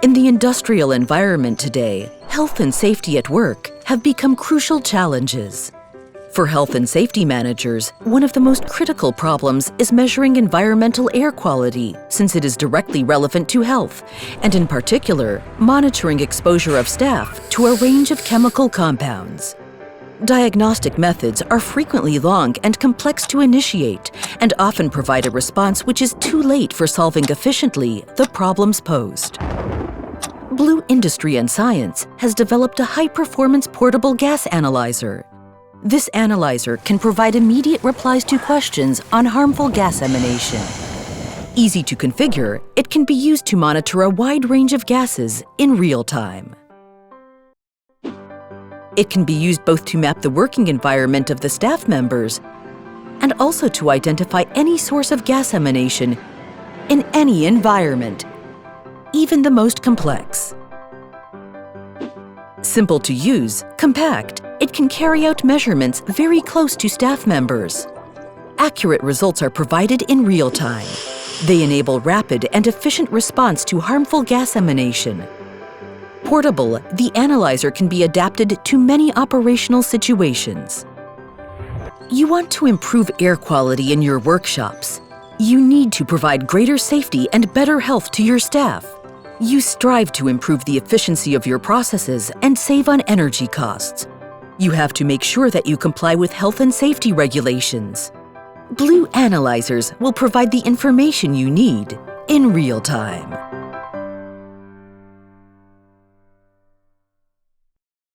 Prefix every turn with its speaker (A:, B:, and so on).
A: In the industrial environment today, health and safety at work have become crucial challenges. For health and safety managers, one of the most critical problems is measuring environmental air quality, since it is directly relevant to health, and in particular, monitoring exposure of staff to a range of chemical compounds. Diagnostic methods are frequently long and complex to initiate, and often provide a response which is too late for solving efficiently the problems posed. Blue Industry and Science has developed a high-performance portable gas analyzer. This analyzer can provide immediate replies to questions on harmful gas emanation. Easy to configure, it can be used to monitor a wide range of gases in real time. It can be used both to map the working environment of the staff members and also to identify any source of gas emanation in any environment, even the most complex. Simple to use, compact, it can carry out measurements very close to staff members. Accurate results are provided in real time. They enable rapid and efficient response to harmful gas emanation. Portable, the analyzer can be adapted to many operational situations. You want to improve air quality in your workshops. You need to provide greater safety and better health to your staff. You strive to improve the efficiency of your processes and save on energy costs. You have to make sure that you comply with health and safety regulations. Blue analyzers will provide the information you need in real time.